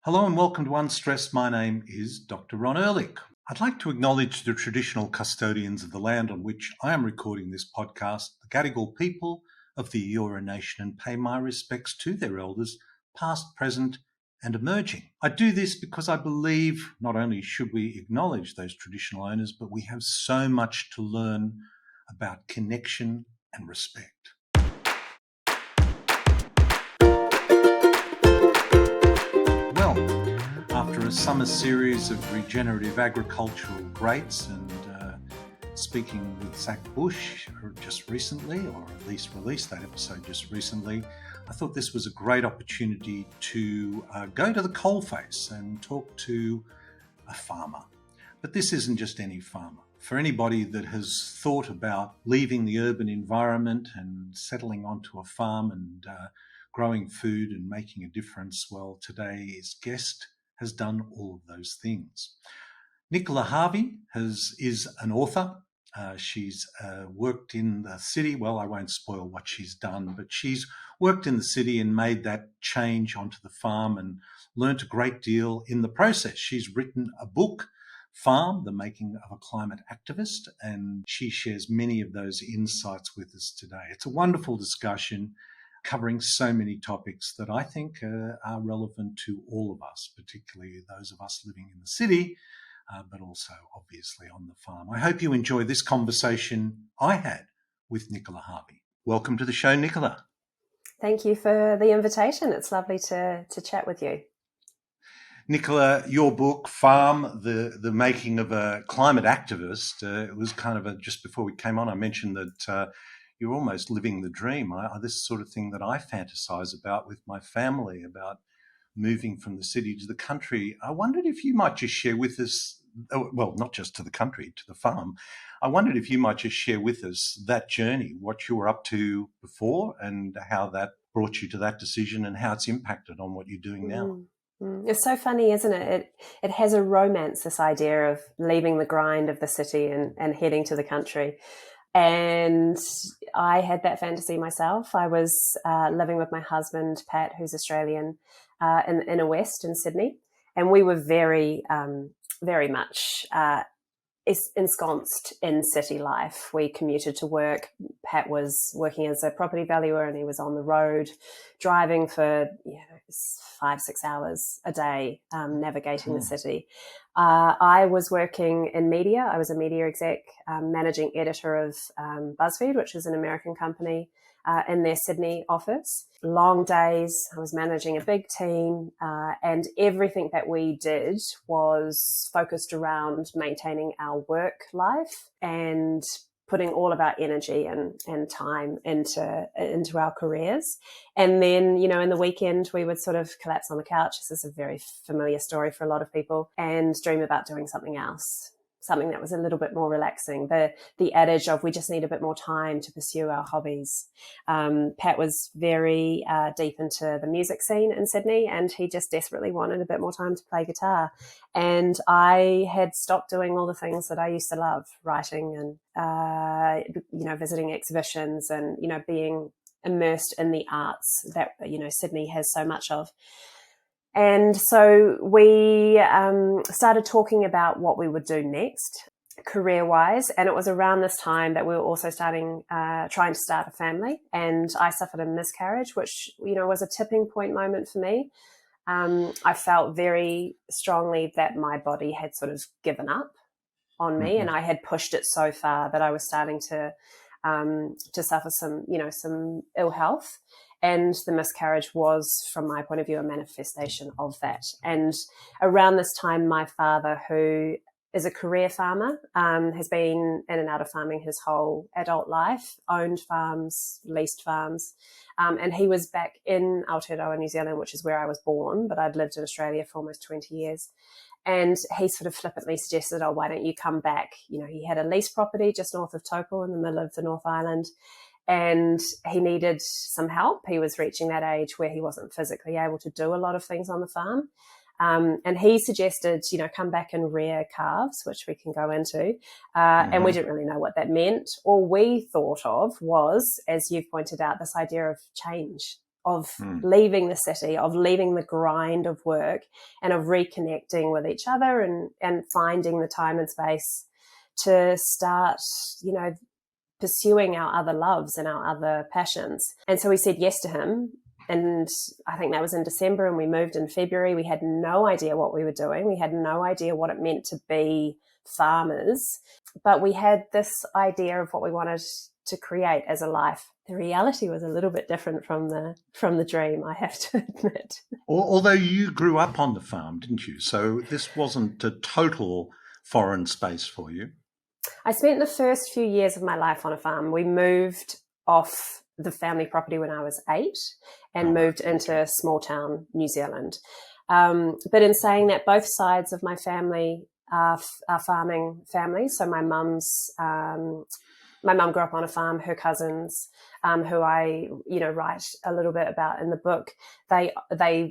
Hello and welcome to Unstress. My name is Dr. Ron Ehrlich. I'd like to acknowledge the traditional custodians of the land on which I am recording this podcast, the Gadigal people of the Eora Nation, and pay my respects to their elders, past, present, and emerging. I do this because I believe not only should we acknowledge those traditional owners, but we have so much to learn about connection and respect. After a summer series of regenerative agricultural greats and speaking with Zach Bush just recently, or at least released that episode just recently, I thought this was a great opportunity to go to the coalface and talk to a farmer. But this isn't just any farmer. For anybody that has thought about leaving the urban environment and settling onto a farm and growing food and making a difference, well, today's guest has done all of those things. Nicola Harvey is an author. She's worked in the city. Well, I won't spoil what she's done, but she's worked in the city and made that change onto the farm and learnt a great deal in the process. She's written a book, Farm, The Making of a Climate Activist, and she shares many of those insights with us today. It's a wonderful discussion covering so many topics that I think are relevant to all of us, particularly those of us living in the city, but also obviously on the farm. I hope you enjoy this conversation I had with Nicola Harvey. Welcome to the show, Nicola. Thank you for the invitation. It's lovely to chat with you. Nicola, your book, Farm, the Making of a Climate Activist, it was kind of just before we came on, I mentioned that you're almost living the dream. This sort of thing that I fantasize about with my family, about moving from the city to the country. I wondered if you might just share with us, well, not just to the country, to the farm. I wondered if you might just share with us that journey, what you were up to before and how that brought you to that decision and how it's impacted on what you're doing now. It's so funny, isn't it? It has a romance, this idea of leaving the grind of the city and heading to the country. And I had that fantasy myself. I was living with my husband, Pat, who's Australian, in the inner west in Sydney. And we were very, very much ensconced in city life. We commuted to work. Pat was working as a property valuer and he was on the road driving for 5-6 hours a day, navigating the city. I was working in media. I was a media exec, managing editor of BuzzFeed, which is an American company, in their Sydney office. Long days. I was managing a big team, and everything that we did was focused around maintaining our work life and putting all of our energy and time into our careers. And then, in the weekend, we would sort of collapse on the couch. This is a very familiar story for a lot of people, and dream about doing something else, something that was a little bit more relaxing. The adage of we just need a bit more time to pursue our hobbies. Pat was very deep into the music scene in Sydney, and he just desperately wanted a bit more time to play guitar. And I had stopped doing all the things that I used to love, writing and, visiting exhibitions and, being immersed in the arts that, Sydney has so much of. And so we started talking about what we would do next, career-wise. And it was around this time that we were also trying to start a family. And I suffered a miscarriage, which, was a tipping point moment for me. I felt very strongly that my body had sort of given up on me, and I had pushed it so far that I was starting to suffer some ill health. And the miscarriage was, from my point of view, a manifestation of that. And around this time, my father, who is a career farmer, has been in and out of farming his whole adult life, owned farms, leased farms. And he was back in Aotearoa, New Zealand, which is where I was born, but I'd lived in Australia for almost 20 years. And he sort of flippantly suggested, why don't you come back? He had a lease property just north of Taupo in the middle of the North Island. And he needed some help. He was reaching that age where he wasn't physically able to do a lot of things on the farm. And he suggested, come back and rear calves, which we can go into. And we didn't really know what that meant. All we thought of was, as you've pointed out, this idea of change, leaving the city, of leaving the grind of work, and of reconnecting with each other and finding the time and space to start, pursuing our other loves and our other passions. And so we said yes to him. And I think that was in December, and we moved in February. We had no idea what we were doing. We had no idea what it meant to be farmers, but we had this idea of what we wanted to create as a life. The reality was a little bit different from the dream, I have to admit. Although you grew up on the farm, didn't you? So this wasn't a total foreign space for you. I spent the first few years of my life on a farm. We moved off the family property when I was 8 and moved into small town New Zealand. But in saying that, both sides of my family are farming families. So my mum grew up on a farm. Her cousins, who I write a little bit about in the book, they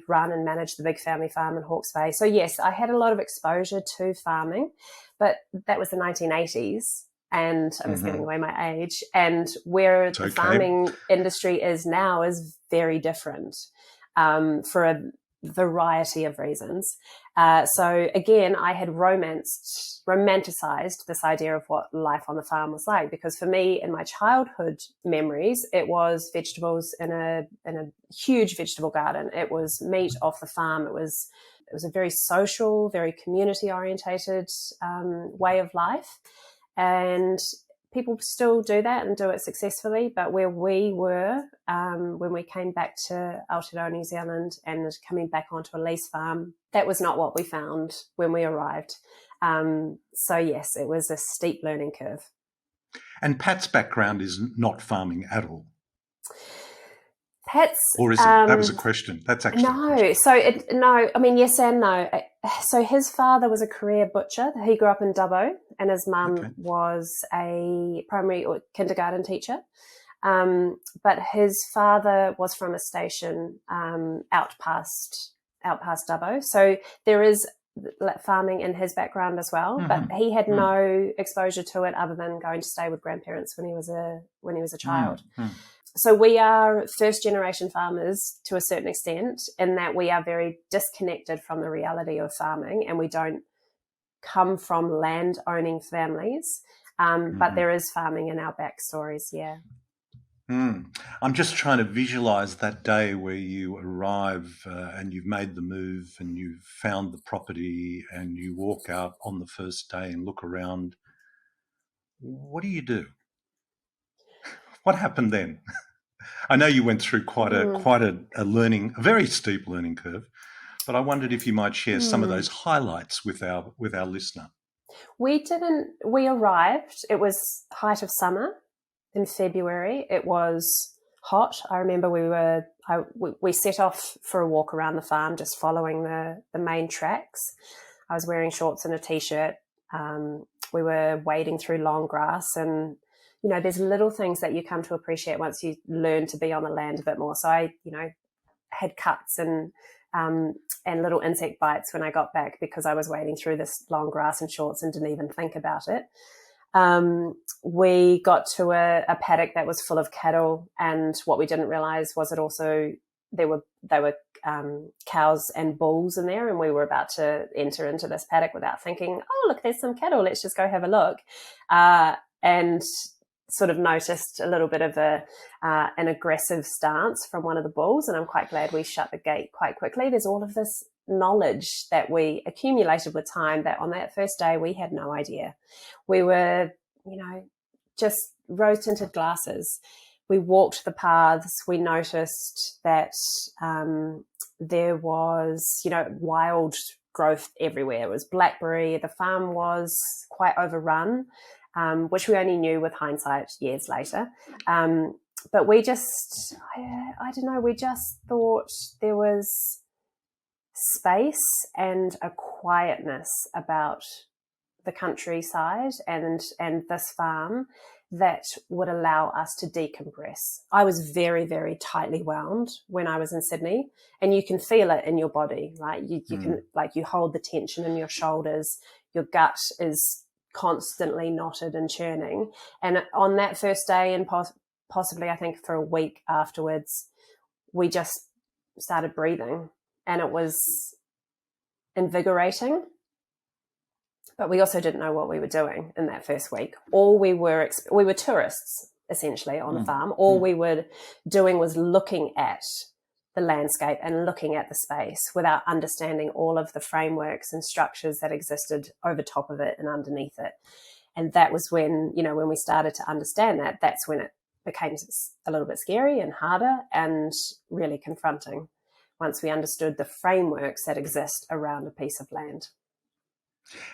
run and manage the big family farm in Hawke's Bay. So yes, I had a lot of exposure to farming, but that was the 1980s. And I was giving away my age. And where the farming industry is now is very different for a variety of reasons. So again, I had romanticized this idea of what life on the farm was like, because for me, in my childhood memories, it was vegetables in a huge vegetable garden. It was meat off the farm. It was a very social, very community orientated way of life. And people still do that and do it successfully. But where we were when we came back to Aotearoa, New Zealand, and coming back onto a lease farm, that was not what we found when we arrived. So yes, it was a steep learning curve. And Pat's background is not farming at all. Pat's, or is it? That was a question. That's actually no. So I mean, yes and no. So his father was a career butcher. He grew up in Dubbo, and his mum was a primary or kindergarten teacher. But his father was from a station out past Dubbo. So there is farming in his background as well, but he had no exposure to it other than going to stay with grandparents when he was a child. So we are first generation farmers to a certain extent, in that we are very disconnected from the reality of farming, and we don't come from land owning families. But there is farming in our backstories. Yeah. I'm just trying to visualize that day where you arrive and you've made the move and you've found the property and you walk out on the first day and look around. What do you do? What happened then? I know you went through quite a learning, a very steep learning curve, but I wondered if you might share some of those highlights with our listener. We arrived, it was height of summer in February. It was hot. I remember we set off for a walk around the farm, just following the main tracks. I was wearing shorts and a t-shirt. We were wading through long grass, and there's little things that you come to appreciate once you learn to be on the land a bit more. So I, had cuts and little insect bites when I got back because I was wading through this long grass in shorts and didn't even think about it. We got to a paddock that was full of cattle, and what we didn't realize was they were cows and bulls in there, and we were about to enter into this paddock without thinking, oh, look, there's some cattle, let's just go have a look. And sort of noticed a little bit of an aggressive stance from one of the bulls, and I'm quite glad we shut the gate quite quickly. There's all of this knowledge that we accumulated with time that on that first day we had no idea. We were, just rose-tinted glasses. We walked the paths. We noticed that there was, wild growth everywhere. It was blackberry. The farm was quite overrun, which we only knew with hindsight years later. But we just, I don't know, we just thought there was space and a quietness about the countryside and this farm that would allow us to decompress. I was very, very tightly wound when I was in Sydney, and you can feel it in your body, right? You can, you hold the tension in your shoulders, your gut is constantly knotted and churning. And on that first day, and possibly I think for a week afterwards, we just started breathing, and it was invigorating. But we also didn't know what we were doing in that first week. We were tourists, essentially, on the farm. All we were doing was looking at the landscape and looking at the space without understanding all of the frameworks and structures that existed over top of it and underneath it. And that was when, when we started to understand that, that's when it became a little bit scary and harder and really confronting once we understood the frameworks that exist around a piece of land.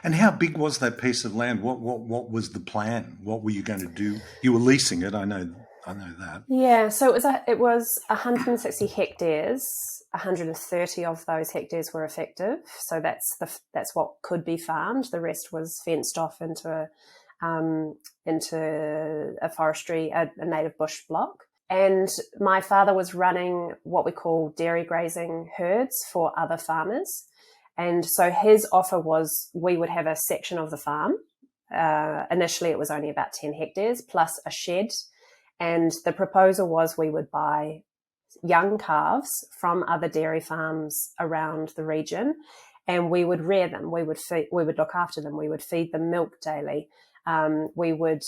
And how big was that piece of land? What was the plan? What were you going to do? You were leasing it, I know that. Yeah, so it was 160 hectares. 130 of those hectares were effective, so that's what could be farmed. The rest was fenced off into a forestry, a native bush block. And my father was running what we call dairy grazing herds for other farmers. And so his offer was we would have a section of the farm. Initially, it was only about 10 hectares plus a shed. And the proposal was we would buy young calves from other dairy farms around the region, and we would rear them. We would look after them. We would feed them milk daily. We would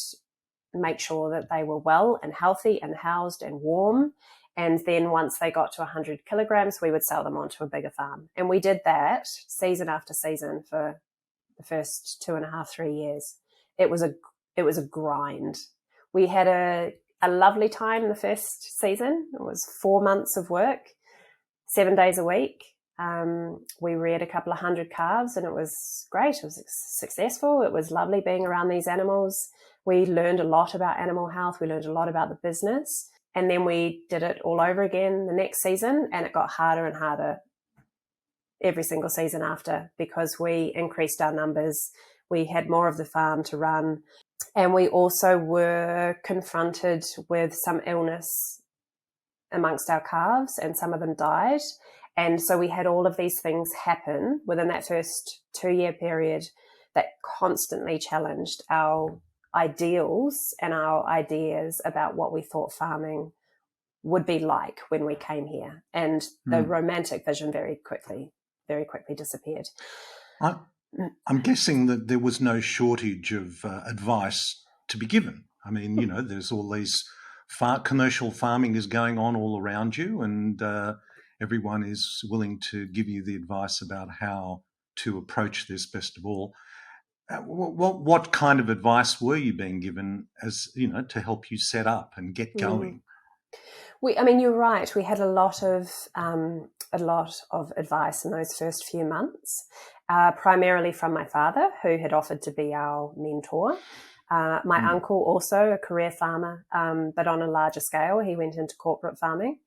make sure that they were well and healthy and housed and warm. And then once they got to 100 kilograms, we would sell them onto a bigger farm. And we did that season after season for the first 2.5, 3 years. It was a grind. We had a lovely time the first season. It was 4 months of work, 7 days a week. We reared a couple of 100 calves, and it was great. It was successful. It was lovely being around these animals. We learned a lot about animal health. We learned a lot about the business. And then we did it all over again the next season, and it got harder and harder every single season after, because we increased our numbers. We had more of the farm to run. And we also were confronted with some illness amongst our calves, and some of them died. And so we had all of these things happen within that first 2-year period that constantly challenged our ideals and our ideas about what we thought farming would be like when we came here. And the romantic vision very quickly disappeared. I'm guessing that there was no shortage of advice to be given. I mean, there's all these commercial farming is going on all around you, and everyone is willing to give you the advice about how to approach this best of all. What kind of advice were you being given, as to help you set up and get going? You're right. We had a lot of advice in those first few months, primarily from my father, who had offered to be our mentor. My uncle, also a career farmer, but on a larger scale. He went into corporate farming.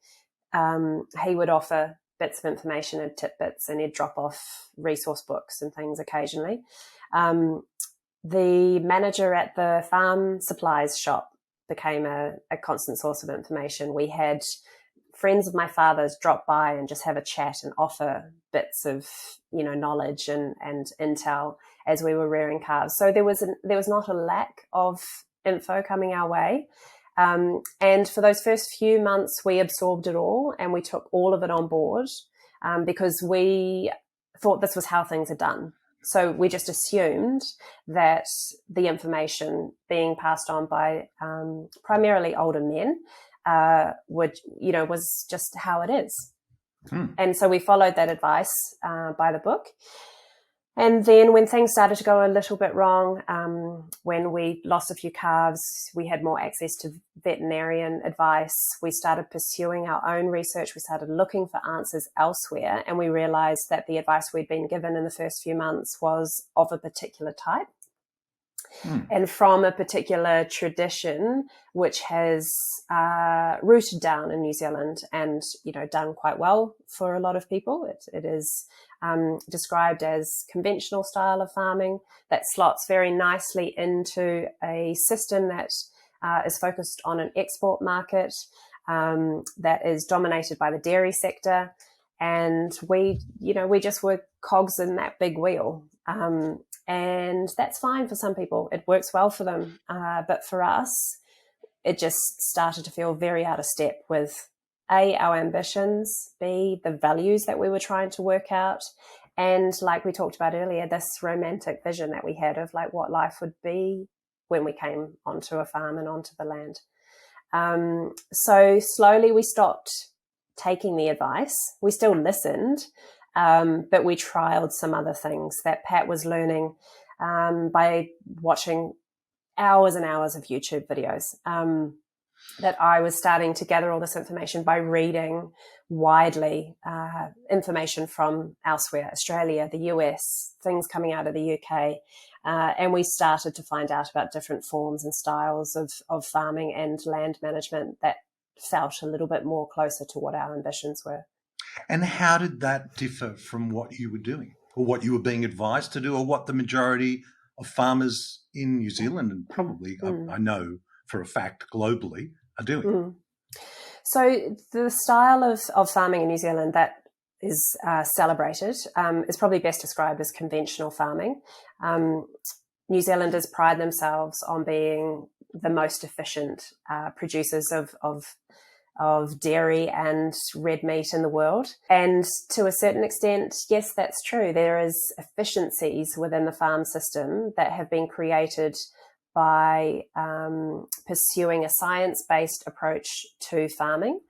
He would offer bits of information and tidbits, and he'd drop off resource books and things occasionally. The manager at the farm supplies shop became a constant source of information. We had friends of my father's drop by and just have a chat and offer bits of knowledge and intel as we were rearing calves. So there was not a lack of info coming our way. And for those first few months, we absorbed it all, and we took all of it on board because we thought this was how things are done. So we just assumed that the information being passed on by primarily older men was just how it is. And so we followed that advice by the book. And then when things started to go a little bit wrong, when we lost a few calves, we had more access to veterinarian advice. We started pursuing our own research. We started looking for answers elsewhere, and we realized that the advice we'd been given in the first few months was of a particular type and from a particular tradition, which has rooted down in New Zealand and, done quite well for a lot of people. It is described as conventional style of farming that slots very nicely into a system that is focused on an export market that is dominated by the dairy sector. And we just were cogs in that big wheel. And that's fine for some people. It works well for them. But for us, it just started to feel very out of step with A, our ambitions, B, the values that we were trying to work out, and like we talked about earlier, this romantic vision that we had of like what life would be when we came onto a farm and onto the land. So slowly we stopped taking the advice. We still listened, but we trialed some other things that Pat was learning by watching hours and hours of YouTube videos. That I was starting to gather all this information by reading widely information from elsewhere, Australia, the US, things coming out of the UK. And we started to find out about different forms and styles of farming and land management that felt a little bit more closer to what our ambitions were. And how did that differ from what you were doing or what you were being advised to do or what the majority of farmers in New Zealand and probably, I know for a fact, globally are doing? So the style of farming in New Zealand that is celebrated is probably best described as conventional farming. New Zealanders pride themselves on being the most efficient producers of dairy and red meat in the world. And to a certain extent, yes, that's true. There is efficiencies within the farm system that have been created by pursuing a science-based approach to farming.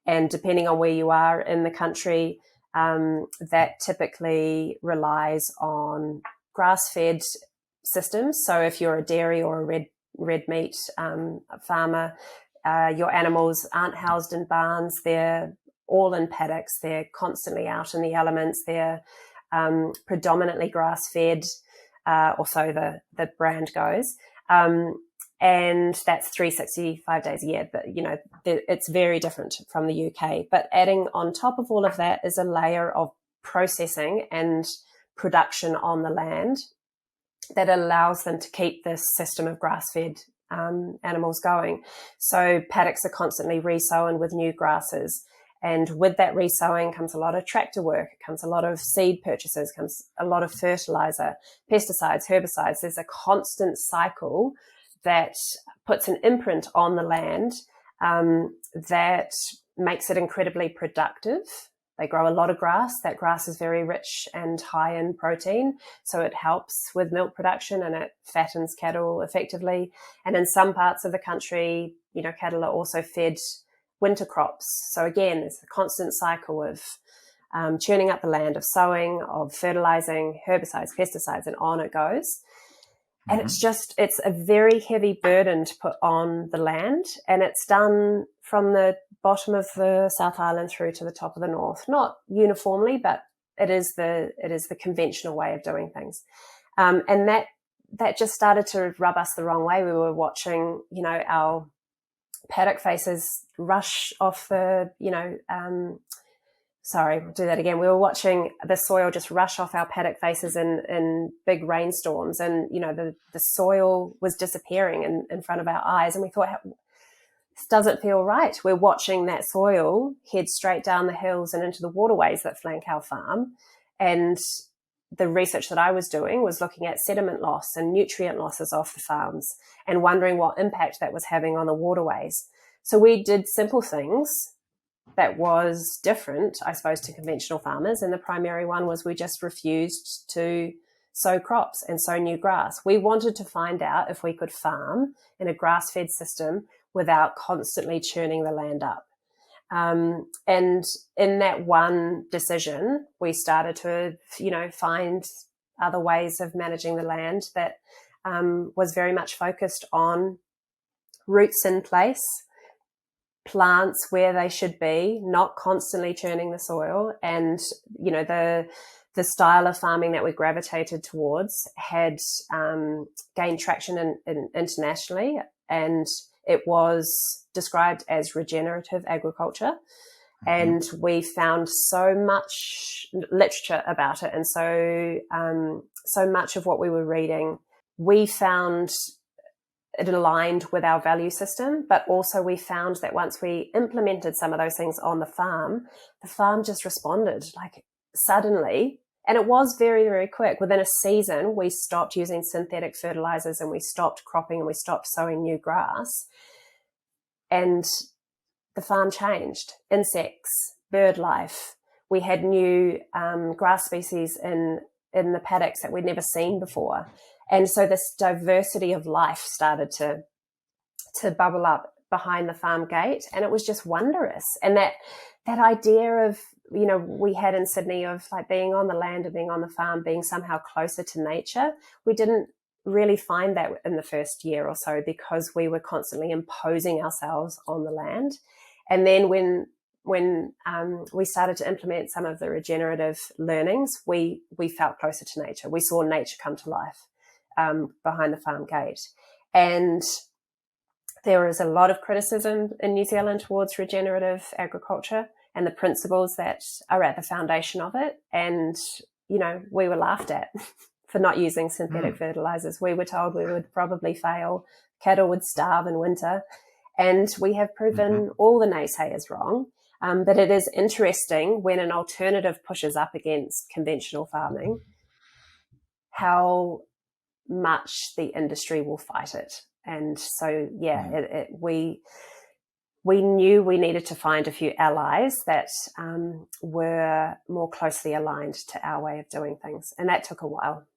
And depending on where you are in the country, that typically relies on grass-fed systems. So if you're a dairy or a red meat farmer, your animals aren't housed in barns. They're all in paddocks. They're constantly out in the elements. They're predominantly grass-fed, or so the brand goes. And that's 365 days a year. But, it's very different from the UK. But adding on top of all of that is a layer of processing and production on the land that allows them to keep this system of grass-fed animals going. So paddocks are constantly resown with new grasses. And with that resowing comes a lot of tractor work, comes a lot of seed purchases, comes a lot of fertilizer, pesticides, herbicides. There's a constant cycle that puts an imprint on the land that makes it incredibly productive. They grow a lot of grass. That grass is very rich and high in protein, so it helps with milk production and it fattens cattle effectively. And in some parts of the country, cattle are also fed winter crops. So again, it's a constant cycle of churning up the land, of sowing, of fertilizing, herbicides, pesticides, and on it goes. And it's a very heavy burden to put on the land. And it's done from the bottom of the South Island through to the top of the North. Not uniformly, but it is the conventional way of doing things. And that just started to rub us the wrong way. We were watching, our paddock faces rush off the, I'll do that again. We were watching the soil just rush off our paddock faces in big rainstorms, and the soil was disappearing in front of our eyes, and we thought, this doesn't feel right. We're watching that soil head straight down the hills and into the waterways that flank our farm, and the research that I was doing was looking at sediment loss and nutrient losses off the farms and wondering what impact that was having on the waterways. So we did simple things that was different, I suppose, to conventional farmers. And the primary one was we just refused to sow crops and sow new grass. We wanted to find out if we could farm in a grass-fed system without constantly churning the land up. And in that one decision, we started to, find other ways of managing the land that was very much focused on roots in place, plants where they should be, not constantly churning the soil. And, the style of farming that we gravitated towards had gained traction internationally, and it was described as regenerative agriculture. And we found so much literature about it, and so much of what we were reading, we found it aligned with our value system, but also we found that once we implemented some of those things on the farm just responded like suddenly. And it was very, very quick. Within a season, we stopped using synthetic fertilizers and we stopped cropping and we stopped sowing new grass. And the farm changed. Insects, bird life. We had new grass species in the paddocks that we'd never seen before. And so this diversity of life started to bubble up behind the farm gate, and it was just wondrous. And that idea of, we had in Sydney of like being on the land and being on the farm, being somehow closer to nature, we didn't really find that in the first year or so, because we were constantly imposing ourselves on the land. And then when we started to implement some of the regenerative learnings, we felt closer to nature. We saw nature come to life behind the farm gate. And there is a lot of criticism in New Zealand towards regenerative agriculture and the principles that are at the foundation of it. And, we were laughed at for not using synthetic fertilizers. We were told we would probably fail, cattle would starve in winter. And we have proven all the naysayers wrong. But it is interesting when an alternative pushes up against conventional farming, how much the industry will fight it. And so, we knew we needed to find a few allies that were more closely aligned to our way of doing things. And that took a while.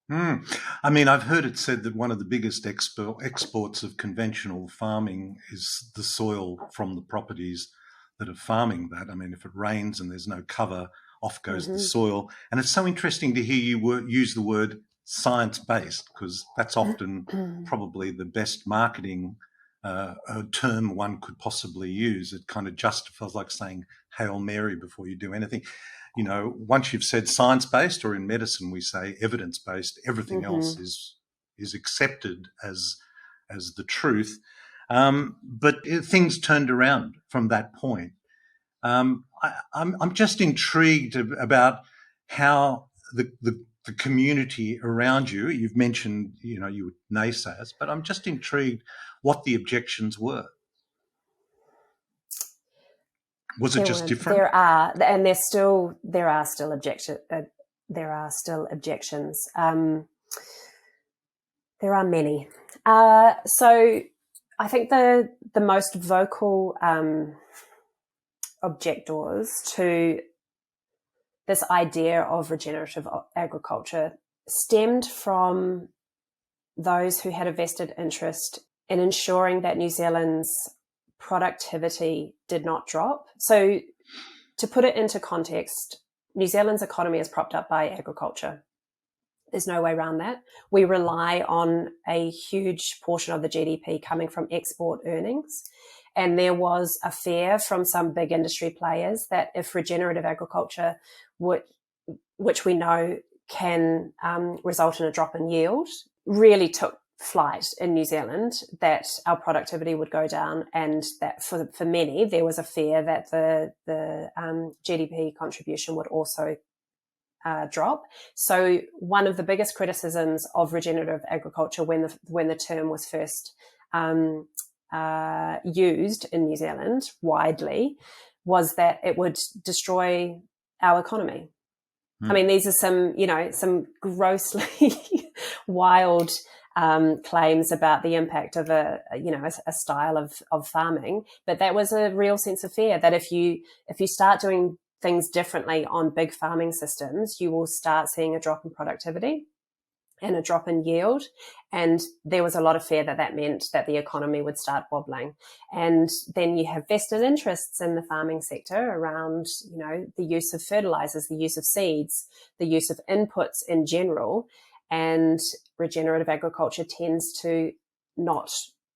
I mean, I've heard it said that one of the biggest exports of conventional farming is the soil from the properties that are farming that. I mean, if it rains and there's no cover, off goes the soil. And it's so interesting to hear you use the word science-based, because that's often probably the best marketing term one could possibly use. It kind of justifies, like saying Hail Mary before you do anything. Once you've said science-based, or in medicine we say evidence-based, everything else is accepted as the truth. But things turned around from that point. I'm just intrigued about how the community around you. You've mentioned, you were naysayers, but I'm just intrigued what the objections were. Was it just different? There are still objections. There are many. So I think the most vocal objectors to this idea of regenerative agriculture stemmed from those who had a vested interest in ensuring that New Zealand's productivity did not drop. So to put it into context, New Zealand's economy is propped up by agriculture. There's no way around that. We rely on a huge portion of the GDP coming from export earnings. And there was a fear from some big industry players that if regenerative agriculture, which we know can result in a drop in yield, really took flight in New Zealand, that our productivity would go down, and that for many there was a fear that the GDP contribution would also drop. So one of the biggest criticisms of regenerative agriculture when the term was first used in New Zealand widely was that it would destroy our economy. I mean, these are some grossly wild claims about the impact of a style of farming, but that was a real sense of fear that if you start doing things differently on big farming systems, you will start seeing a drop in productivity and a drop in yield. And there was a lot of fear that meant that the economy would start wobbling. And then you have vested interests in the farming sector around, the use of fertilizers, the use of seeds, the use of inputs in general. And regenerative agriculture tends to not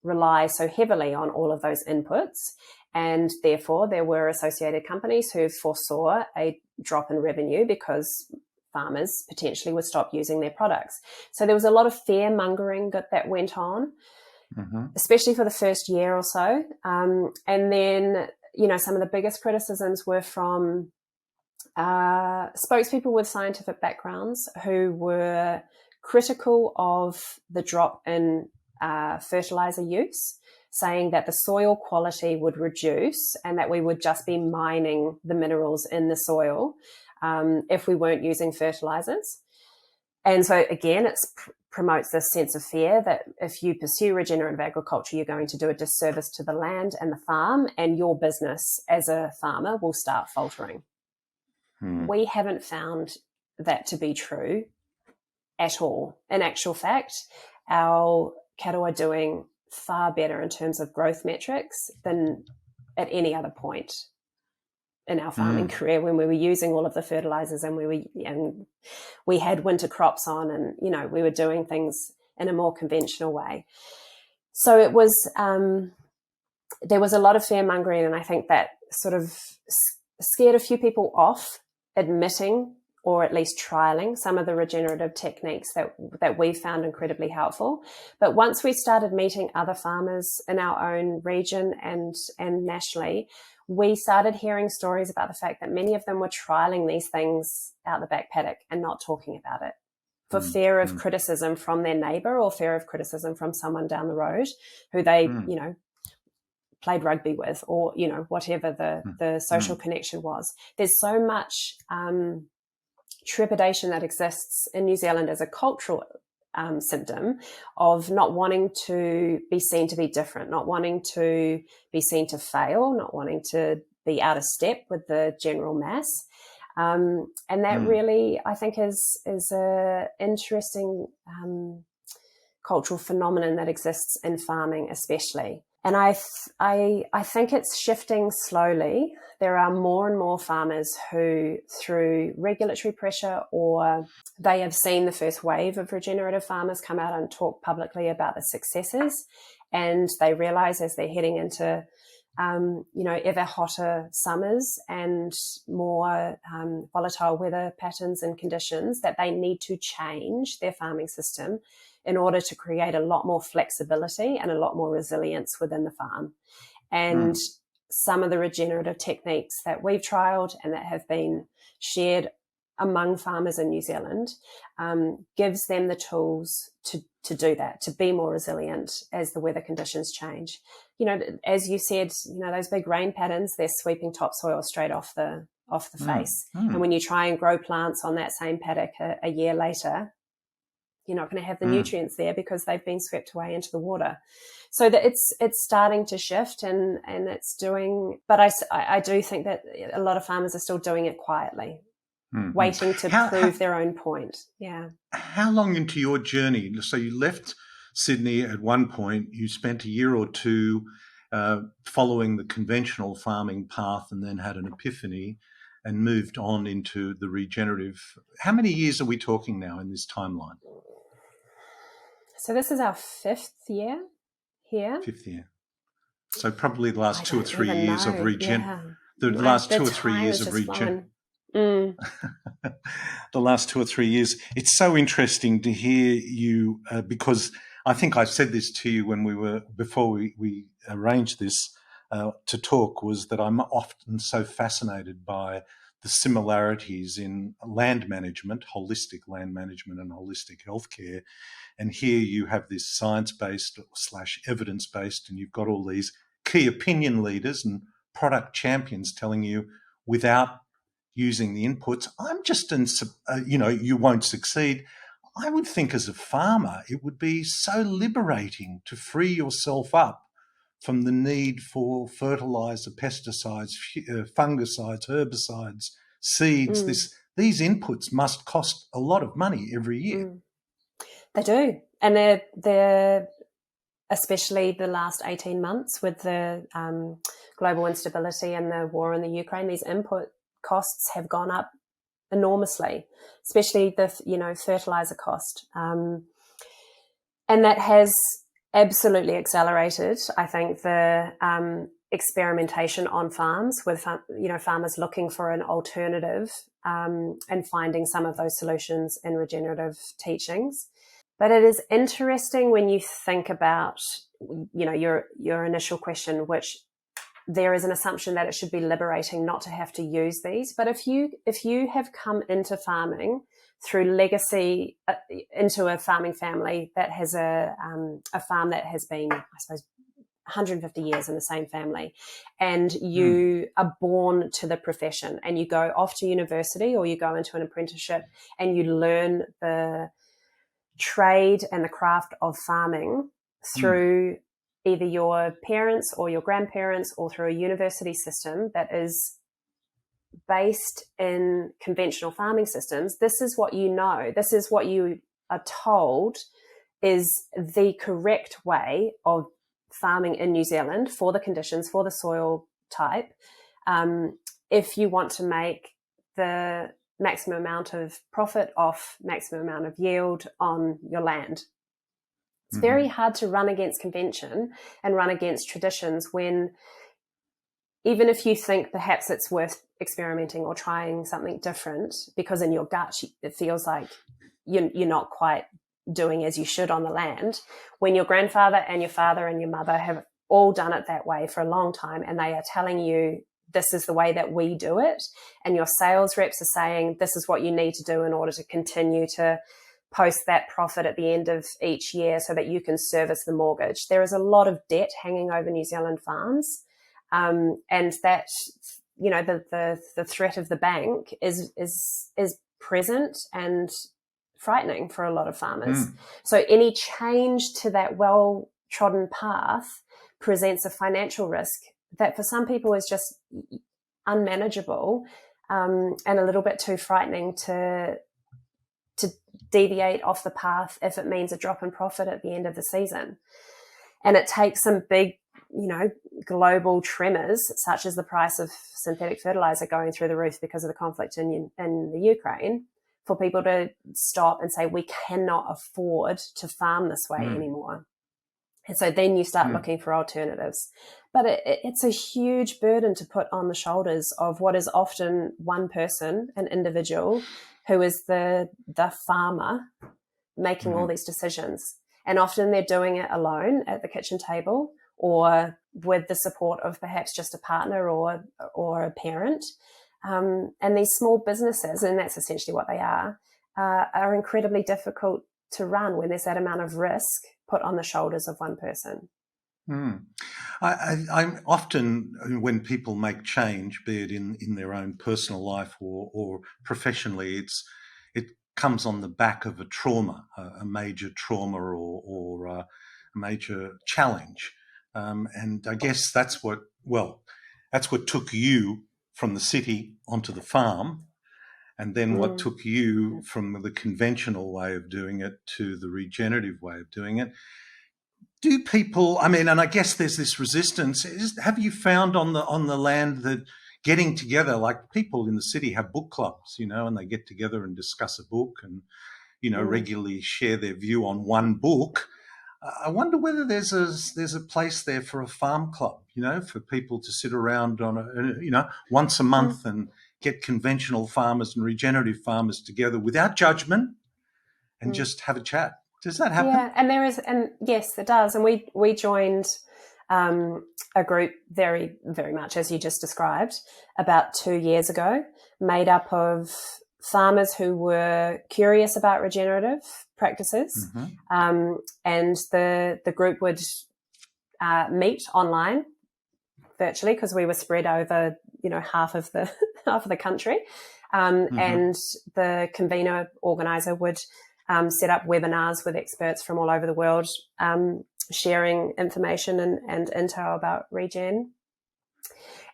rely so heavily on all of those inputs. And therefore, there were associated companies who foresaw a drop in revenue because farmers potentially would stop using their products. So there was a lot of fear mongering that went on, especially for the first year or so. And then, some of the biggest criticisms were from spokespeople with scientific backgrounds who were critical of the drop in fertilizer use, saying that the soil quality would reduce and that we would just be mining the minerals in the soil if we weren't using fertilizers. And so again, it promotes this sense of fear that if you pursue regenerative agriculture, you're going to do a disservice to the land and the farm, and your business as a farmer will start faltering. We haven't found that to be true at all. In actual fact, our cattle are doing far better in terms of growth metrics than at any other point in our farming career, when we were using all of the fertilizers and we had winter crops on, and we were doing things in a more conventional way. So it was there was a lot of fear mongering, and I think that sort of scared a few people off admitting or at least trialing some of the regenerative techniques that we found incredibly helpful. But once we started meeting other farmers in our own region and nationally, we started hearing stories about the fact that many of them were trialing these things out the back paddock and not talking about it for fear of criticism from their neighbour or fear of criticism from someone down the road who they, played rugby with, or, whatever the social connection was. There's so much trepidation that exists in New Zealand as a cultural symptom of not wanting to be seen to be different, not wanting to be seen to fail, not wanting to be out of step with the general mass. And that really, I think, is a interesting cultural phenomenon that exists in farming especially. And I think it's shifting slowly. There are more and more farmers who, through regulatory pressure, or they have seen the first wave of regenerative farmers come out and talk publicly about the successes, and they realise as they're heading into ever hotter summers and more volatile weather patterns and conditions, that they need to change their farming system in order to create a lot more flexibility and a lot more resilience within the farm. And some of the regenerative techniques that we've trialled and that have been shared among farmers in New Zealand gives them the tools to do that, to be more resilient as the weather conditions change. As you said, those big rain patterns, they're sweeping topsoil straight off the face. And when you try and grow plants on that same paddock a year later, you're not going to have the nutrients there because they've been swept away into the water. So that it's starting to shift and it's doing, but I do think that a lot of farmers are still doing it quietly, waiting to prove their own point. Yeah. How long into your journey? So you left Sydney at one point, you spent a year or two following the conventional farming path and then had an epiphany and moved on into the regenerative. How many years are we talking now in this timeline? So this is our 5th year here. 5th year. So probably the last 2 or 3 years of the last 2 or 3 years. It's so interesting to hear you because I think I said this to you before we arranged this to talk, was that I'm often so fascinated by the similarities in land management, holistic land management and holistic healthcare. And here you have this science-based / evidence-based, and you've got all these key opinion leaders and product champions telling you without using the inputs, I'm just you won't succeed. I would think as a farmer, it would be so liberating to free yourself up from the need for fertilizer, pesticides, fungicides, herbicides, seeds. These inputs must cost a lot of money every year. They do. And they're especially the last 18 months with the global instability and the war in the Ukraine, these input costs have gone up enormously, especially the fertilizer cost. And that has absolutely accelerated, I think, the experimentation on farms with farmers looking for an alternative and finding some of those solutions in regenerative teachings. But it is interesting when you think about your initial question, which there is an assumption that it should be liberating not to have to use these. But if you have come into farming through legacy, into a farming family that has a farm that has been, I suppose, 150 years in the same family, and you are born to the profession, and you go off to university or you go into an apprenticeship and you learn the trade and the craft of farming through either your parents or your grandparents or through a university system that is based in conventional farming systems. This is what you know. This is what you are told is the correct way of farming in New Zealand for the conditions, for the soil type, if you want to make the maximum amount of profit off maximum amount of yield on your land. It's very hard to run against convention and run against traditions when, even if you think perhaps it's worth experimenting or trying something different, because in your gut it feels like you're not quite doing as you should on the land, when your grandfather and your father and your mother have all done it that way for a long time and they are telling you this is the way that we do it, and your sales reps are saying this is what you need to do in order to continue to post that profit at the end of each year so that you can service the mortgage. There is a lot of debt hanging over New Zealand farms, and that, you know, the threat of the bank is present and frightening for a lot of farmers. So any change to that well-trodden path presents a financial risk that for some people is just unmanageable, and a little bit too frightening to deviate off the path if it means a drop in profit at the end of the season. And it takes some big, you know, global tremors, such as the price of synthetic fertilizer going through the roof because of the conflict in the Ukraine, for people to stop and say, we cannot afford to farm this way anymore. And so then you start looking for alternatives. But it's a huge burden to put on the shoulders of what is often one person, an individual, who is the farmer making all these decisions. And often they're doing it alone at the kitchen table or with the support of perhaps just a partner or a parent. And these small businesses, and that's essentially what they are incredibly difficult to run when there's that amount of risk put on the shoulders of one person. I'm often, when people make change, be it in their own personal life or professionally, it comes on the back of a trauma, a major trauma or a major challenge. And I guess that's what took you from the city onto the farm, and then what took you from the conventional way of doing it to the regenerative way of doing it. Do people, I mean, and I guess there's this resistance. Have you found on the land that getting together, like people in the city have book clubs, you know, and they get together and discuss a book and, you know, regularly share their view on one book. I wonder whether there's a place there for a farm club, you know, for people to sit around once a month and get conventional farmers and regenerative farmers together without judgment and just have a chat. Does that happen? Yeah, and there is, and yes, it does. And we joined a group very, very much as you just described about 2 years ago, made up of farmers who were curious about regenerative practices, and the group would meet online virtually because we were spread over, you know, half of the country, and the convener organizer would set up webinars with experts from all over the world, sharing information and intel about regen.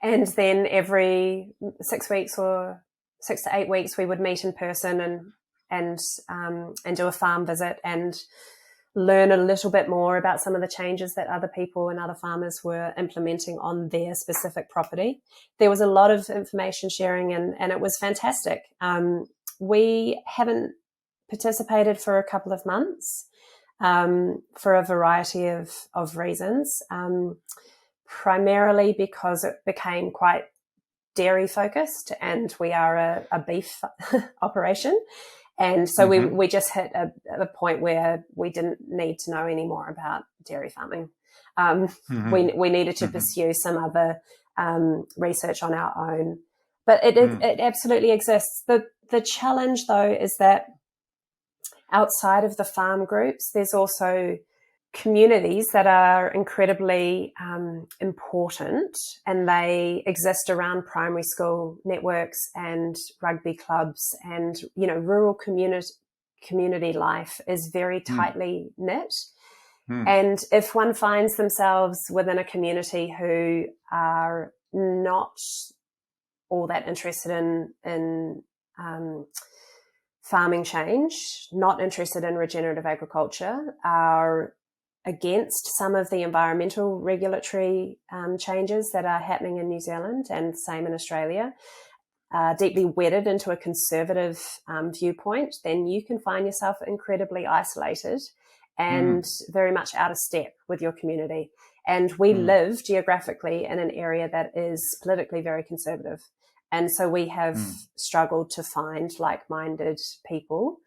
And then every 6 weeks or 6 to 8 weeks, we would meet in person and do a farm visit and learn a little bit more about some of the changes that other people and other farmers were implementing on their specific property. There was a lot of information sharing and it was fantastic. We haven't participated for a couple of months for a variety of reasons, primarily because it became quite dairy focused and we are a beef operation. And so we just hit a point where we didn't need to know any more about dairy farming. We needed to pursue some other research on our own. But it absolutely exists. The challenge, though, is that outside of the farm groups, there's also communities that are incredibly important, and they exist around primary school networks and rugby clubs, and rural community life is very tightly knit. And if one finds themselves within a community who are not all that interested in farming change, not interested in regenerative agriculture, are against some of the environmental regulatory changes that are happening in New Zealand and same in Australia, deeply wedded into a conservative viewpoint, then you can find yourself incredibly isolated and very much out of step with your community. And we live geographically in an area that is politically very conservative. And so we have struggled to find like-minded people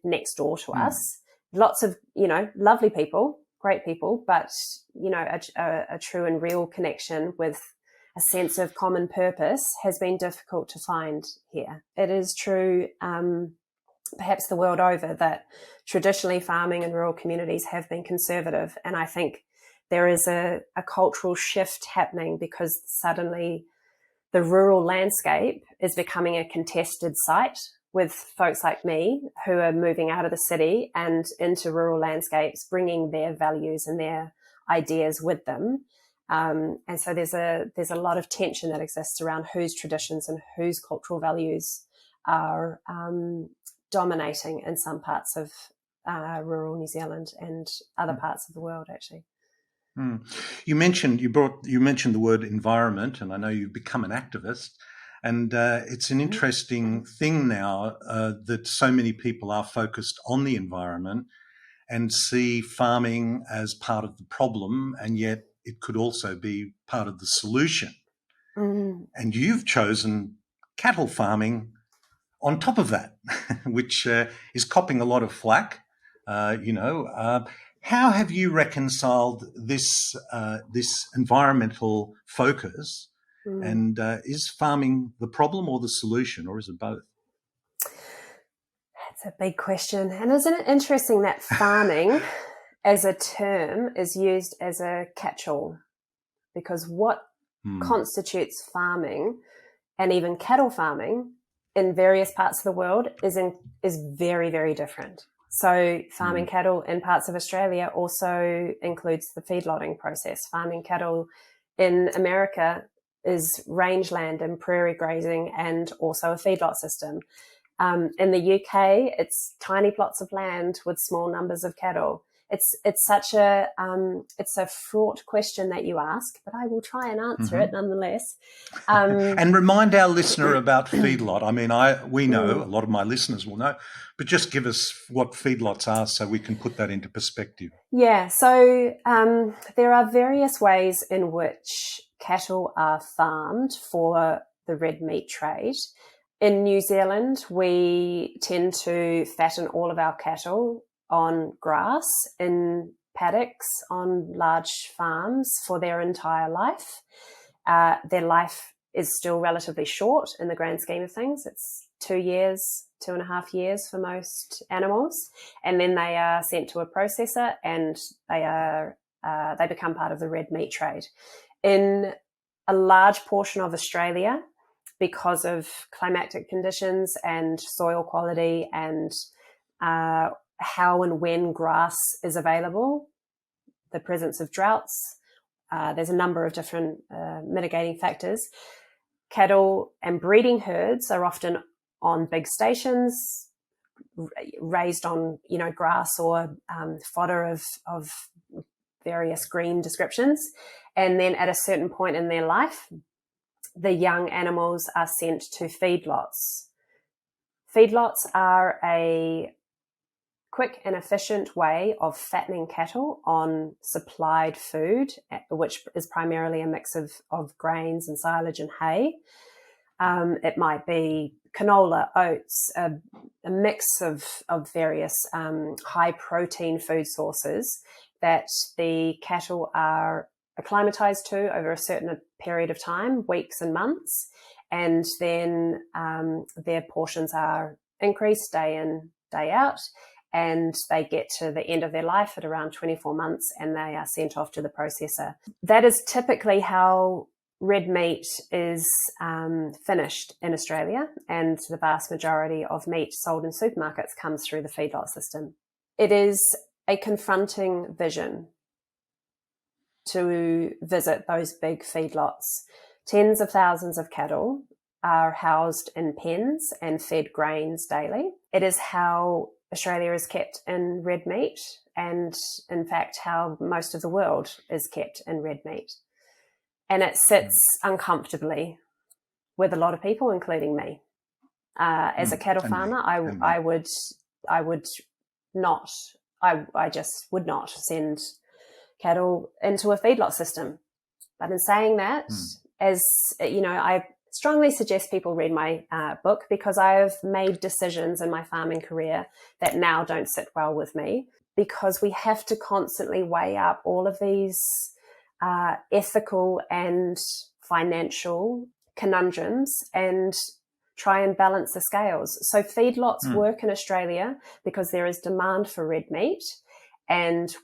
next door to us. Lots of, lovely people, great people, but, a true and real connection with a sense of common purpose has been difficult to find here. It is true, perhaps the world over, that traditionally farming in rural communities have been conservative. And I think there is a cultural shift happening because suddenly the rural landscape is becoming a contested site with folks like me who are moving out of the city and into rural landscapes, bringing their values and their ideas with them. And so there's a lot of tension that exists around whose traditions and whose cultural values are dominating in some parts of rural New Zealand and other parts of the world, actually. You mentioned the word environment, and I know you've become an activist, and it's an interesting thing now that so many people are focused on the environment and see farming as part of the problem, and yet it could also be part of the solution. And you've chosen cattle farming on top of that, which is copping a lot of flack. How have you reconciled this environmental focus? And is farming the problem or the solution, or is it both? That's a big question. And isn't it interesting that farming as a term is used as a catch-all? Because what constitutes farming, and even cattle farming, in various parts of the world is very, very different. So farming cattle in parts of Australia also includes the feedlotting process. Farming cattle in America is rangeland and prairie grazing and also a feedlot system. In the UK, it's tiny plots of land with small numbers of cattle. It's such a fraught question that you ask, but I will try and answer it nonetheless. And remind our listener about feedlot. I mean, we know, a lot of my listeners will know, but just give us what feedlots are so we can put that into perspective. Yeah, so there are various ways in which cattle are farmed for the red meat trade. In New Zealand, we tend to fatten all of our cattle on grass in paddocks on large farms for their entire life. Their life is still relatively short in the grand scheme of things. It's 2 years, 2.5 years for most animals. And then they are sent to a processor and they become part of the red meat trade. In a large portion of Australia, because of climatic conditions and soil quality and how and when grass is available, the presence of droughts, there's a number of different mitigating factors. Cattle and breeding herds are often on big stations, raised on grass or fodder of various green descriptions, and then at a certain point in their life, the young animals are sent to feedlots. Feedlots are a quick and efficient way of fattening cattle on supplied food, which is primarily a mix of grains and silage and hay. It might be canola, oats, a mix of various high protein food sources that the cattle are acclimatized to over a certain period of time, weeks and months, and then their portions are increased day in, day out. and they get to the end of their life at around 24 months and they are sent off to the processor. That is typically how red meat is finished in Australia, and the vast majority of meat sold in supermarkets comes through the feedlot system. It is a confronting vision to visit those big feedlots. Tens of thousands of cattle are housed in pens and fed grains daily. It is how Australia is kept in red meat, and in fact how most of the world is kept in red meat. And it sits uncomfortably with a lot of people, including me. As a cattle farmer, I just would not send cattle into a feedlot system. But in saying that, as you know, I strongly suggest people read my book, because I have made decisions in my farming career that now don't sit well with me, because we have to constantly weigh up all of these ethical and financial conundrums and try and balance the scales. So feedlots work in Australia because there is demand for red meat, and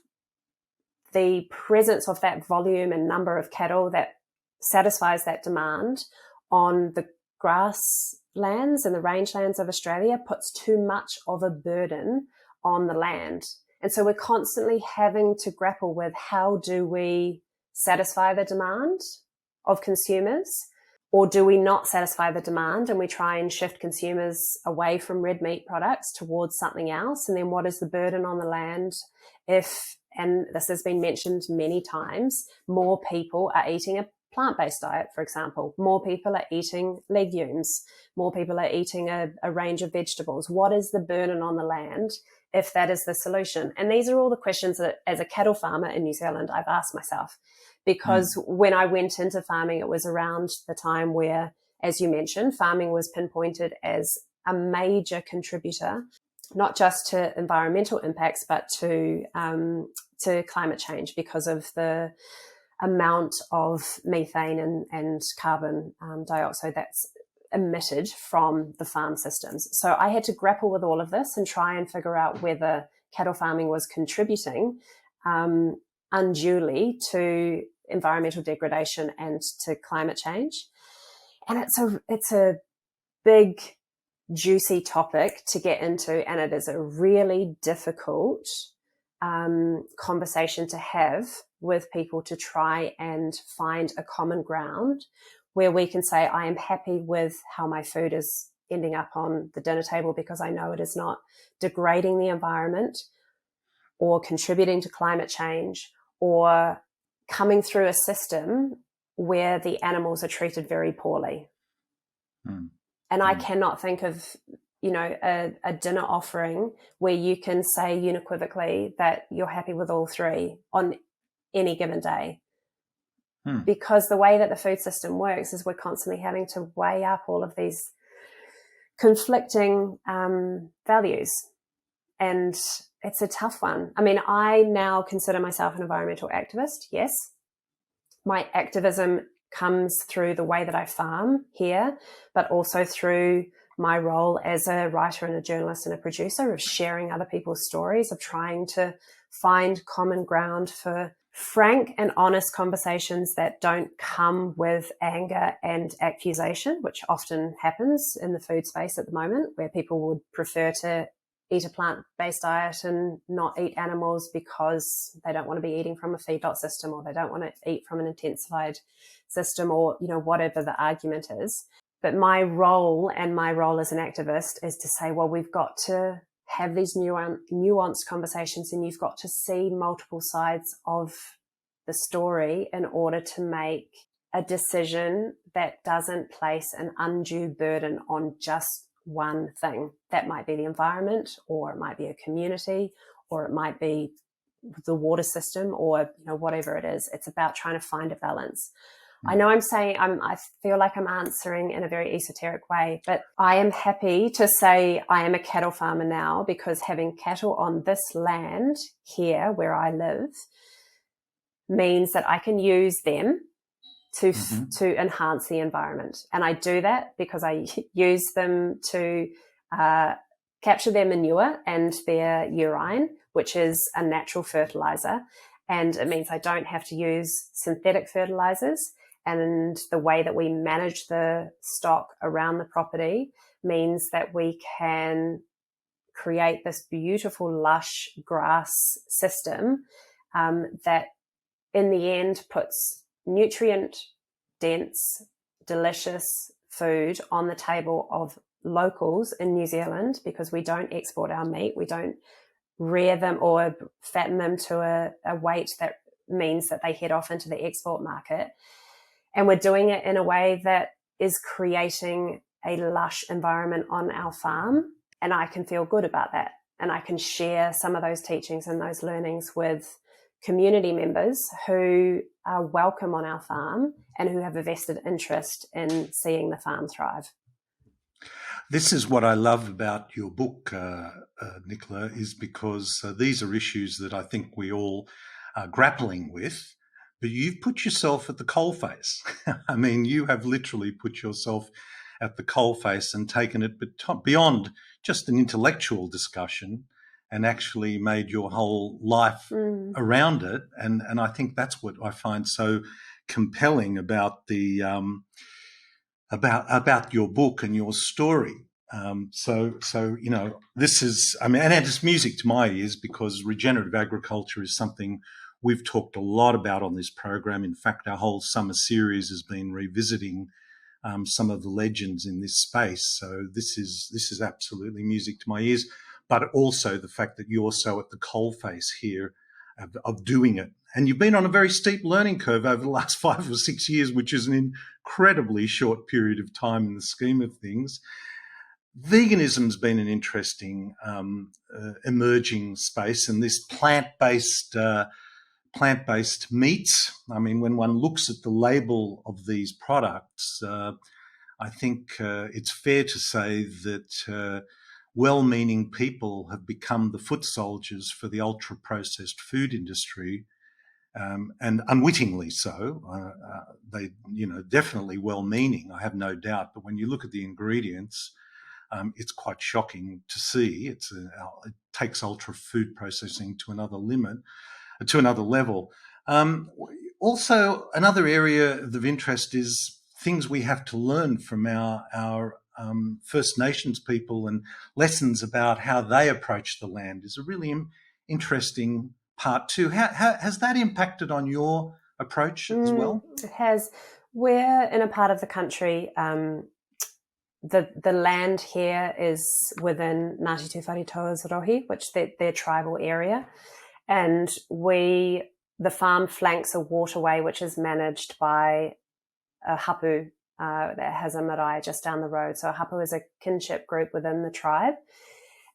the presence of that volume and number of cattle that satisfies that demand on the grasslands and the rangelands of Australia puts too much of a burden on the land. And so we're constantly having to grapple with, how do we satisfy the demand of consumers, or do we not satisfy the demand and we try and shift consumers away from red meat products towards something else? And then what is the burden on the land if, and this has been mentioned many times, more people are eating a plant-based diet, for example, more people are eating legumes, more people are eating a range of vegetables. What is the burden on the land if that is the solution? And these are all the questions that, as a cattle farmer in New Zealand, I've asked myself, because when I went into farming, it was around the time where, as you mentioned, farming was pinpointed as a major contributor, not just to environmental impacts, but to climate change, because of the amount of methane and carbon dioxide that's emitted from the farm systems. So I had to grapple with all of this and try and figure out whether cattle farming was contributing unduly to environmental degradation and to climate change. And it's a big, juicy topic to get into, and it is a really difficult conversation to have with people, to try and find a common ground where we can say, I am happy with how my food is ending up on the dinner table because I know it is not degrading the environment or contributing to climate change or coming through a system where the animals are treated very poorly. And I cannot think of, a dinner offering where you can say unequivocally that you're happy with all three on any given day. Because the way that the food system works is we're constantly having to weigh up all of these conflicting values. And it's a tough one. I mean, I now consider myself an environmental activist, yes. My activism comes through the way that I farm here, but also through my role as a writer and a journalist and a producer, of sharing other people's stories, of trying to find common ground for frank and honest conversations that don't come with anger and accusation, which often happens in the food space at the moment, where people would prefer to eat a plant-based diet and not eat animals because they don't want to be eating from a feedlot system, or they don't want to eat from an intensified system, or, whatever the argument is. But my role as an activist is to say, well, we've got to have these nuanced conversations, and you've got to see multiple sides of the story in order to make a decision that doesn't place an undue burden on just one thing. That might be the environment, or it might be a community, or it might be the water system, or whatever it is. It's about trying to find a balance. I know I feel like I'm answering in a very esoteric way, but I am happy to say I am a cattle farmer now, because having cattle on this land here where I live means that I can use them to enhance the environment. And I do that because I use them to capture their manure and their urine, which is a natural fertilizer. And it means I don't have to use synthetic fertilizers. And the way that we manage the stock around the property means that we can create this beautiful, lush grass system that in the end puts nutrient-dense, delicious food on the table of locals in New Zealand, because we don't export our meat. We don't rear them or fatten them to a weight that means that they head off into the export market. And we're doing it in a way that is creating a lush environment on our farm. And I can feel good about that. And I can share some of those teachings and those learnings with community members who are welcome on our farm and who have a vested interest in seeing the farm thrive. This is what I love about your book, Nicola, is because these are issues that I think we all are grappling with, but you've put yourself at the coalface. I mean, you have literally put yourself at the coalface and taken it beyond just an intellectual discussion and actually made your whole life around it. And I think that's what I find so compelling about the about your book and your story. So you know, this is, I mean, and it's music to my ears, because regenerative agriculture is something we've talked a lot about on this program. In fact, our whole summer series has been revisiting some of the legends in this space. So this is absolutely music to my ears, but also the fact that you're so at the coalface here of doing it. And you've been on a very steep learning curve over the last 5 or 6 years, which is an incredibly short period of time in the scheme of things. Veganism's been an interesting emerging space, and this plant-based meats. I mean, when one looks at the label of these products, I think it's fair to say that well-meaning people have become the foot soldiers for the ultra-processed food industry, and unwittingly so. They, definitely well-meaning, I have no doubt. But when you look at the ingredients, it's quite shocking to see. It takes ultra food processing to another level. Also, another area of interest is things we have to learn from our First Nations people, and lessons about how they approach the land is a really interesting part too. How has that impacted on your approach as well? It has. We're in a part of the country, the land here is within Ngāti Tū Wharetoa's rohi, which their tribal area. And the farm flanks a waterway which is managed by a hapu that has a marae just down the road. So a hapu is a kinship group within the tribe.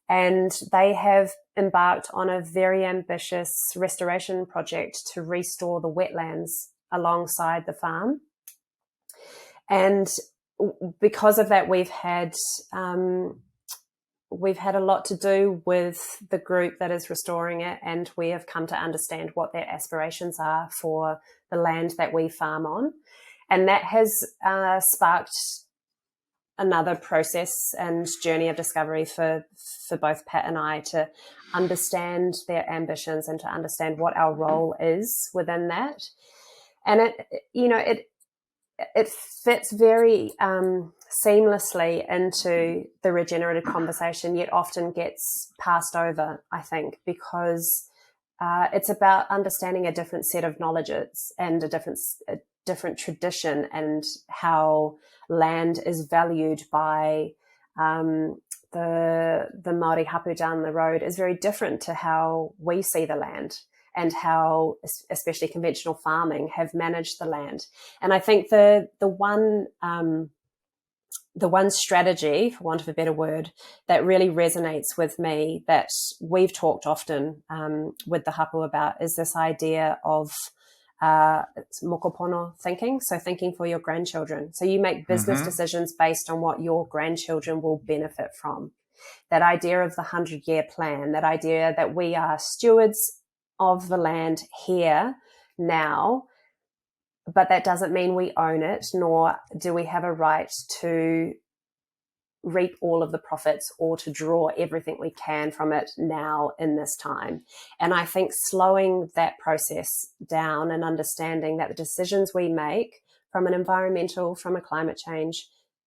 And they have embarked on a very ambitious restoration project to restore the wetlands alongside the farm. And because of that, we've had a lot to do with the group that is restoring it, and we have come to understand what their aspirations are for the land that we farm on. And that has sparked another process and journey of discovery for both Pat and I to understand their ambitions and to understand what our role is within that. And it fits very seamlessly into the regenerative conversation, yet often gets passed over, I think, because it's about understanding a different set of knowledges and a different tradition, and how land is valued by the Māori hapu down the road is very different to how we see the land, and how especially conventional farming have managed the land. And I think the one strategy, for want of a better word, that really resonates with me, that we've talked often with the hapu about, is this idea of mokopono thinking, so thinking for your grandchildren. So you make business decisions based on what your grandchildren will benefit from. That idea of the 100-year plan, that idea that we are stewards of the land here now, but that doesn't mean we own it, nor do we have a right to reap all of the profits or to draw everything we can from it now in this time. And I think slowing that process down and understanding that the decisions we make from an environmental, from a climate change,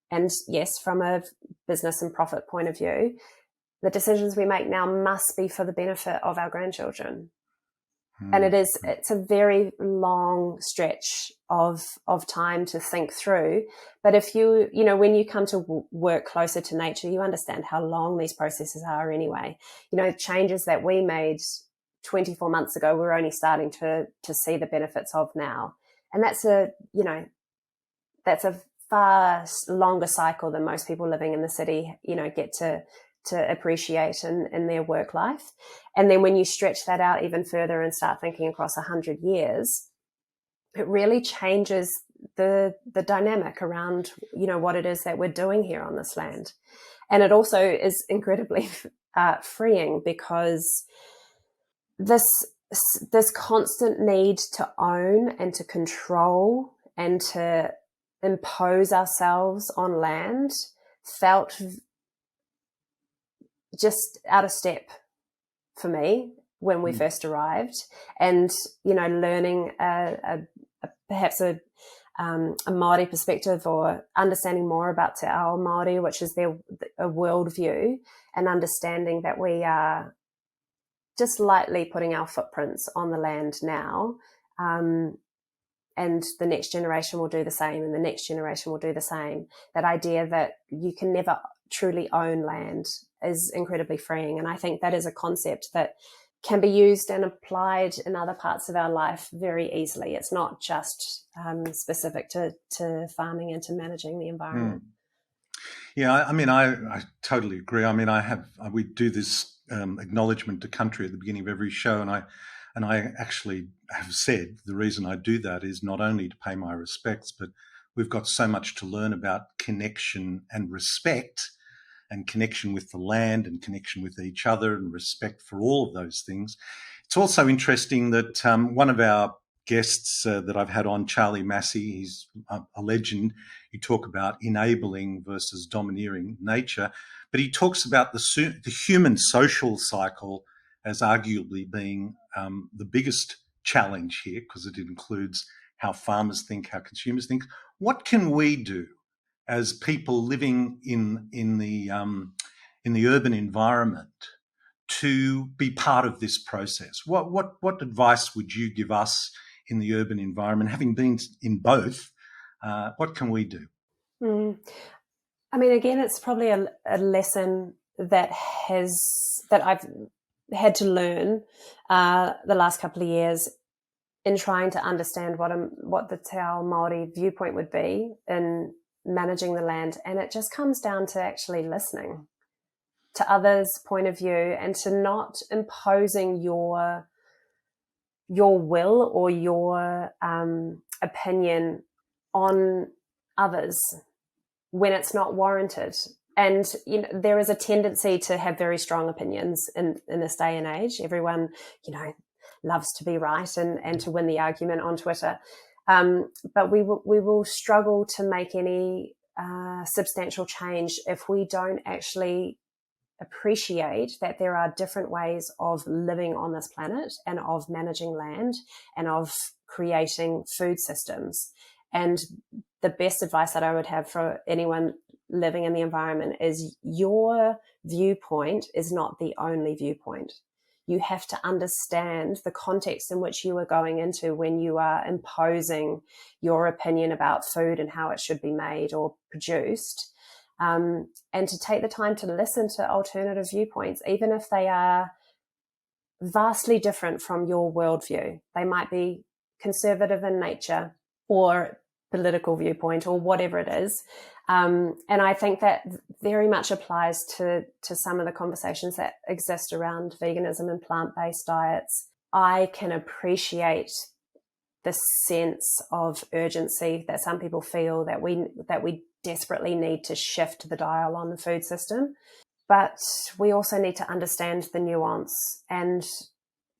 and yes, from a business and profit point of view, the decisions we make now must be for the benefit of our grandchildren. And it's a very long stretch of time to think through. But if when you come to work closer to nature, you understand how long these processes are anyway. Changes that we made 24 months ago, we're only starting to see the benefits of now. And that's a far longer cycle than most people living in the city, get to appreciate in their work life. And then when you stretch that out even further and start thinking across 100 years, it really changes the dynamic around, what it is that we're doing here on this land. And it also is incredibly freeing, because this constant need to own and to control and to impose ourselves on land felt just out of step for me when we first arrived. And learning perhaps a Māori perspective, or understanding more about Te Ao Māori, which is a worldview, and understanding that we are just lightly putting our footprints on the land now, and the next generation will do the same, and the next generation will do the same. That idea that you can never truly own land is incredibly freeing. And I think that is a concept that can be used and applied in other parts of our life very easily. It's not just specific to farming and to managing the environment. Yeah, I totally agree. We do this acknowledgement to country at the beginning of every show, and I actually have said the reason I do that is not only to pay my respects, but we've got so much to learn about connection and respect, and connection with the land and connection with each other and respect for all of those things. It's also interesting that one of our guests that I've had on, Charlie Massey, he's a legend. You talk about enabling versus domineering nature, but he talks about the human social cycle as arguably being the biggest challenge here, because it includes how farmers think, how consumers think. What can we do as people living in the urban environment to be part of this process? What advice would you give us in the urban environment, having been in both? What can we do? Again, it's probably a lesson that I've had to learn the last couple of years in trying to understand what the Te Ao Māori viewpoint would be in managing the land. And it just comes down to actually listening to others' point of view, and to not imposing your will or your opinion on others when it's not warranted. And there is a tendency to have very strong opinions in this day and age. Everyone, loves to be right and to win the argument on Twitter. But we will struggle to make any substantial change if we don't actually appreciate that there are different ways of living on this planet, and of managing land, and of creating food systems. And the best advice that I would have for anyone living in the environment is, your viewpoint is not the only viewpoint. You have to understand the context in which you are going into when you are imposing your opinion about food and how it should be made or produced, and to take the time to listen to alternative viewpoints, even if they are vastly different from your worldview. They might be conservative in nature or political viewpoint or whatever it is. And I think that very much applies to some of the conversations that exist around veganism and plant-based diets. I can appreciate the sense of urgency that some people feel that we desperately need to shift the dial on the food system. But we also need to understand the nuance and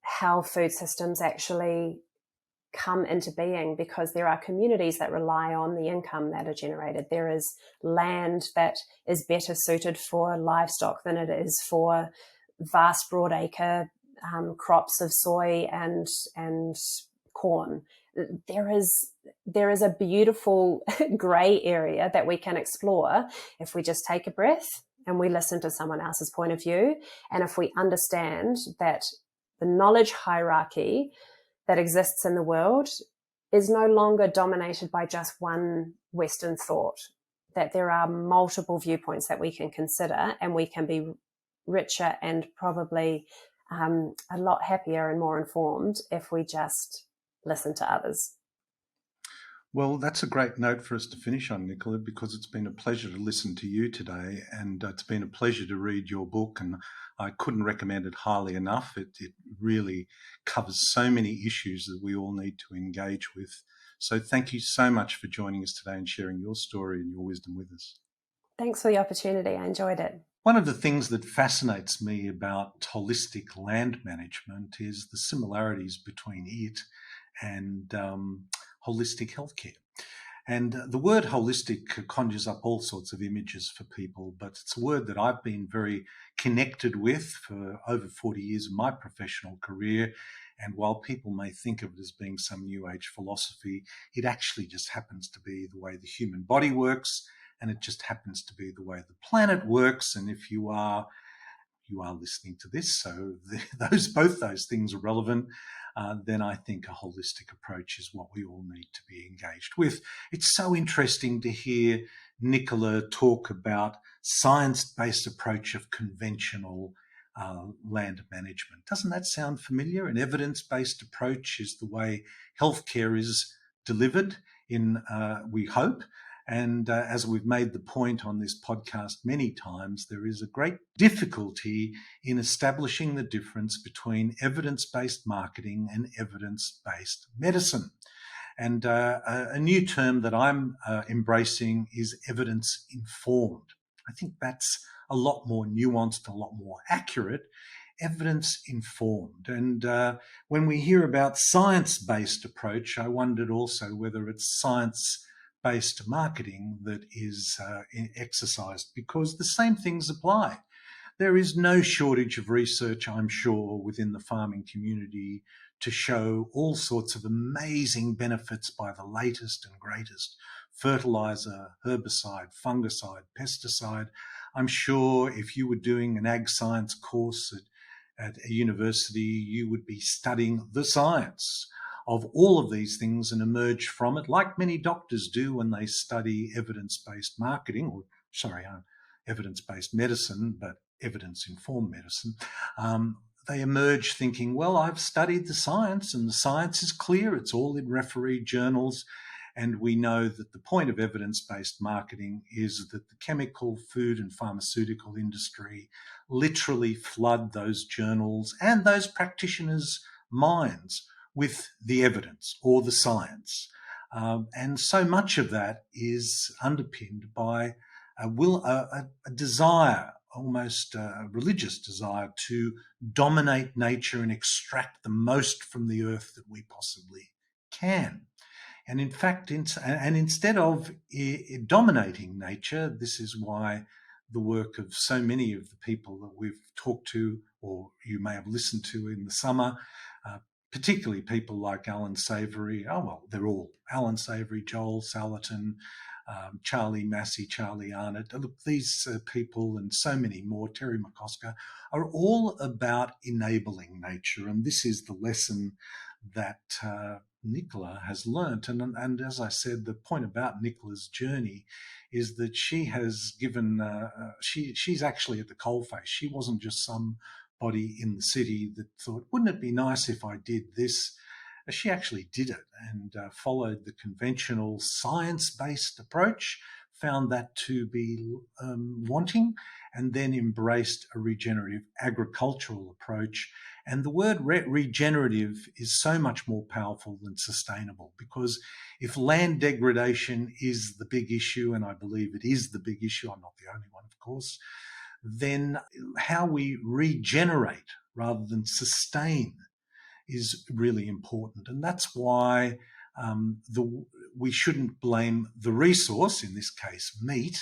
how food systems actually come into being because there are communities that rely on the income that are generated. There is land that is better suited for livestock than it is for vast broadacre crops of soy and corn. There is a beautiful grey area that we can explore if we just take a breath and we listen to someone else's point of view, and if we understand that the knowledge hierarchy that exists in the world is no longer dominated by just one Western thought, that there are multiple viewpoints that we can consider, and we can be richer and probably a lot happier and more informed if we just listen to others. Well, that's a great note for us to finish on, Nicola, because it's been a pleasure to listen to you today, and it's been a pleasure to read your book, and I couldn't recommend it highly enough. It really covers so many issues that we all need to engage with. So thank you so much for joining us today and sharing your story and your wisdom with us. Thanks for the opportunity. I enjoyed it. One of the things that fascinates me about holistic land management is the similarities between it and holistic healthcare. And the word holistic conjures up all sorts of images for people, but it's a word that I've been very connected with for over 40 years of my professional career. And while people may think of it as being some new age philosophy, it actually just happens to be the way the human body works, and it just happens to be the way the planet works. And if you are listening to this, so both those things are relevant, then I think a holistic approach is what we all need to be engaged with. It's so interesting to hear Nicola talk about science-based approach of conventional land management. Doesn't that sound familiar? An evidence-based approach is the way healthcare is delivered in, we hope. And as we've made the point on this podcast many times, there is a great difficulty in establishing the difference between evidence-based marketing and evidence-based medicine. And a new term that I'm embracing is evidence-informed. I think that's a lot more nuanced, a lot more accurate. Evidence-informed. And when we hear about science-based approach, I wondered also whether it's science-based marketing that is exercised, because the same things apply. There is no shortage of research, I'm sure, within the farming community to show all sorts of amazing benefits by the latest and greatest fertilizer, herbicide, fungicide, pesticide. I'm sure if you were doing an ag science course at a university, you would be studying the science of all of these things and emerge from it, like many doctors do when they study evidence-based marketing, evidence-based medicine, but evidence-informed medicine. They emerge thinking, well, I've studied the science and the science is clear. It's all in referee journals. And we know that the point of evidence-based marketing is that the chemical, food and pharmaceutical industry literally flood those journals and those practitioners' minds with the evidence or the science. And so much of that is underpinned by a desire, almost a religious desire, to dominate nature and extract the most from the earth that we possibly can. And in fact, instead of dominating nature, this is why the work of so many of the people that we've talked to, or you may have listened to in the summer, particularly people like Alan Savory. Oh, well, they're all Alan Savory, Joel Salatin, Charlie Massey, Charlie Arnott. Look, these people and so many more, Terry McCosker, are all about enabling nature. And this is the lesson that Nicola has learnt. And as I said, the point about Nicola's journey is that she has given, she's actually at the coalface. She wasn't just somebody in the city that thought, wouldn't it be nice if I did this? She actually did it and followed the conventional science-based approach, found that to be wanting, and then embraced a regenerative agricultural approach. And the word regenerative is so much more powerful than sustainable, because if land degradation is the big issue, and I believe it is the big issue, I'm not the only one, of course, then how we regenerate rather than sustain is really important. And that's why we shouldn't blame the resource, in this case meat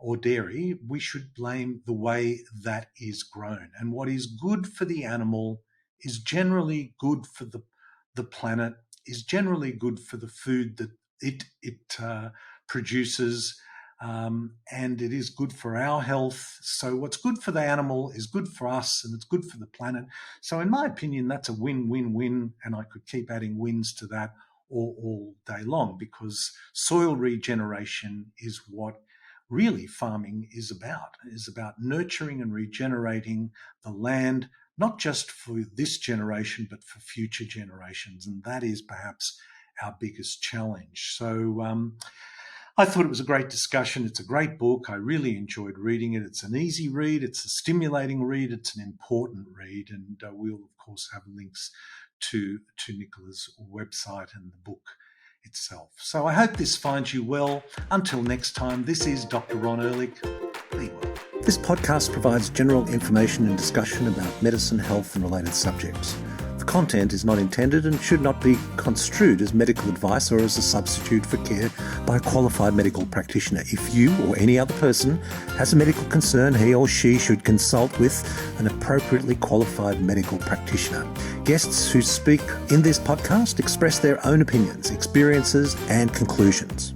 or dairy. We should blame the way that is grown. And what is good for the animal is generally good for the planet, is generally good for the food that it produces, and it is good for our health. So what's good for the animal is good for us, and it's good for the planet. So in my opinion, that's a win-win-win, and I could keep adding wins to that all day long, because soil regeneration is what really farming is about nurturing and regenerating the land, not just for this generation, but for future generations. And that is perhaps our biggest challenge. So I thought it was a great discussion. It's a great book. I really enjoyed reading it. It's an easy read. It's a stimulating read. It's an important read. And we'll, of course, have links to Nicola's website and the book itself. So I hope this finds you well. Until next time, this is Dr. Ron Ehrlich. Be well. This podcast provides general information and discussion about medicine, health, and related subjects. The content is not intended and should not be construed as medical advice or as a substitute for care by a qualified medical practitioner. If you or any other person has a medical concern, he or she should consult with an appropriately qualified medical practitioner. Guests who speak in this podcast express their own opinions, experiences, and conclusions.